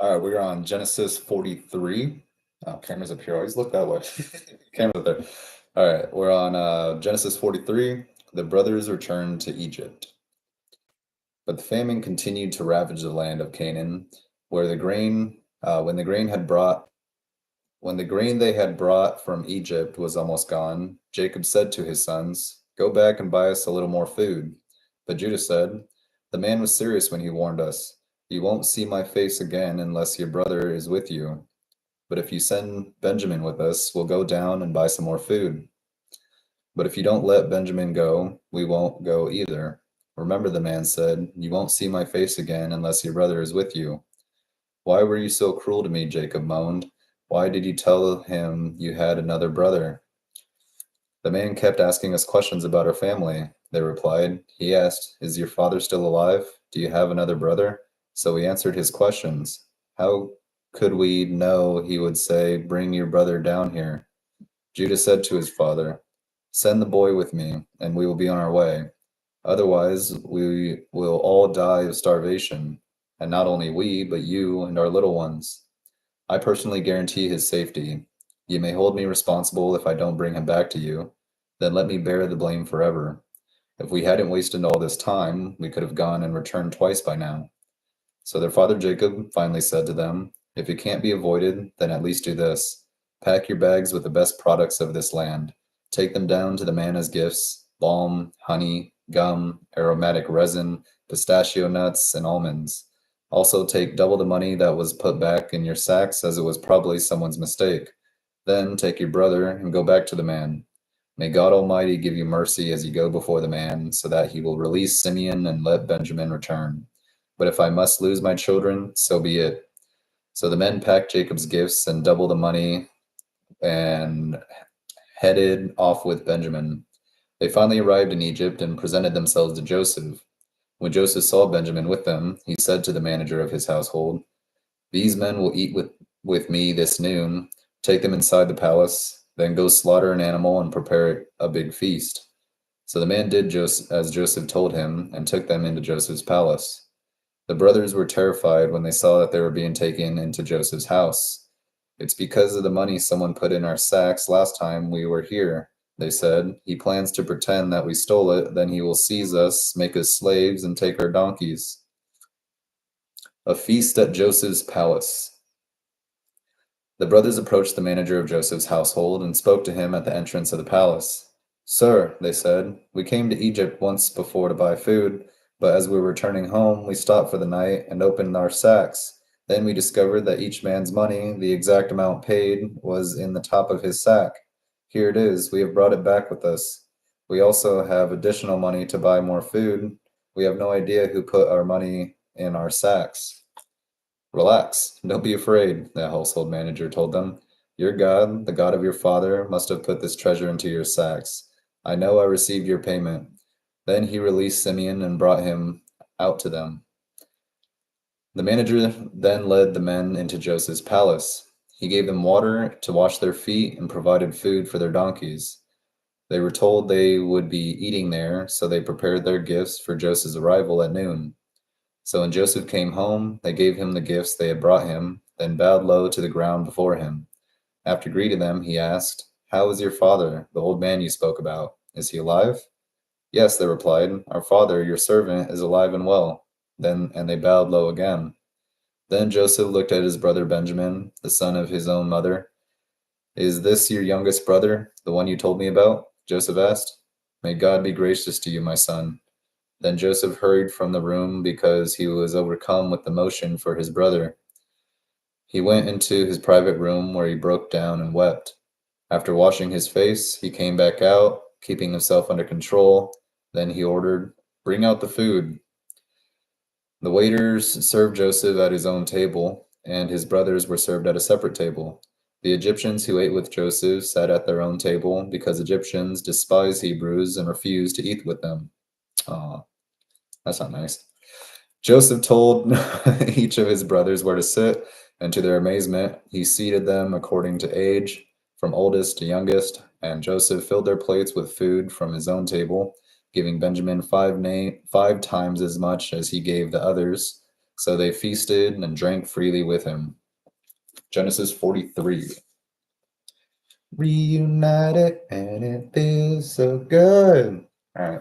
All right, we're on Genesis 43. Oh, camera's up here. Always look that way. Camera's up there. All right, we're on Genesis 43. The brothers returned to Egypt. But the famine continued to ravage the land of Canaan, where the grain, when the grain had brought, when the grain they had brought from Egypt was almost gone, Jacob said to his sons, "Go back and buy us a little more food." But Judah said, "The man was serious when he warned us. You won't see my face again unless your brother is with you. But if you send Benjamin with us, we'll go down and buy some more food. But if you don't let Benjamin go, we won't go either." "Remember," the man said, "you won't see my face again unless your brother is with you." "Why were you so cruel to me?" Jacob moaned. "Why did you tell him you had another brother?" "The man kept asking us questions about our family," they replied. "He asked, 'Is your father still alive? Do you have another brother?' So we answered his questions. How could we know he would say, 'Bring your brother down here'?" Judah said to his father, "Send the boy with me, and we will be on our way. Otherwise, we will all die of starvation, and not only we, but you and our little ones. I personally guarantee his safety. You may hold me responsible if I don't bring him back to you. Then let me bear the blame forever. If we hadn't wasted all this time, we could have gone and returned twice by now." So their father Jacob finally said to them, "If it can't be avoided, then at least do this. Pack your bags with the best products of this land. Take them down to the man as gifts: balm, honey, gum, aromatic resin, pistachio nuts, and almonds. Also take double the money that was put back in your sacks, as it was probably someone's mistake. Then take your brother and go back to the man. May God Almighty give you mercy as you go before the man, so that he will release Simeon and let Benjamin return. But if I must lose my children, so be it." So the men packed Jacob's gifts and double the money and headed off with Benjamin. They finally arrived in Egypt and presented themselves to Joseph. When Joseph saw Benjamin with them, he said to the manager of his household, "These men will eat with me this noon. Take them inside the palace, then go slaughter an animal and prepare a big feast." So the man did as Joseph told him and took them into Joseph's palace. The brothers were terrified when they saw that they were being taken into Joseph's house. "It's because of the money someone put in our sacks last time we were here," they said. "He plans to pretend that we stole it, then he will seize us, make us slaves, and take our donkeys." A feast at Joseph's palace. The brothers approached the manager of Joseph's household and spoke to him at the entrance of the palace. "Sir," they said, "we came to Egypt once before to buy food, but as we were returning home, we stopped for the night and opened our sacks. Then we discovered that each man's money, the exact amount paid, was in the top of his sack. Here it is. We have brought it back with us. We also have additional money to buy more food. We have no idea who put our money in our sacks." "Relax, don't be afraid," the household manager told them. "Your God, the God of your father, must have put this treasure into your sacks. I know I received your payment." Then he released Simeon and brought him out to them. The manager then led the men into Joseph's palace. He gave them water to wash their feet and provided food for their donkeys. They were told they would be eating there, so they prepared their gifts for Joseph's arrival at noon. So when Joseph came home, they gave him the gifts they had brought him, then bowed low to the ground before him. After greeting them, he asked, "How is your father, the old man you spoke about? Is he alive?" "Yes," they replied, "our father, your servant, is alive and well." And they bowed low again. Then Joseph looked at his brother Benjamin, the son of his own mother. "Is this your youngest brother, the one you told me about?" Joseph asked. "May God be gracious to you, my son." Then Joseph hurried from the room because he was overcome with emotion for his brother. He went into his private room where he broke down and wept. After washing his face, he came back out, keeping himself under control. Then he ordered, "Bring out the food." The waiters served Joseph at his own table, and his brothers were served at a separate table. The Egyptians who ate with Joseph sat at their own table because Egyptians despise Hebrews and refuse to eat with them. Aw, that's not nice. Joseph told each of his brothers where to sit, and to their amazement, he seated them according to age, from oldest to youngest, and Joseph filled their plates with food from his own table, giving Benjamin five times as much as he gave the others. So they feasted and drank freely with him. Genesis 43. Reunited and it feels so good. All right.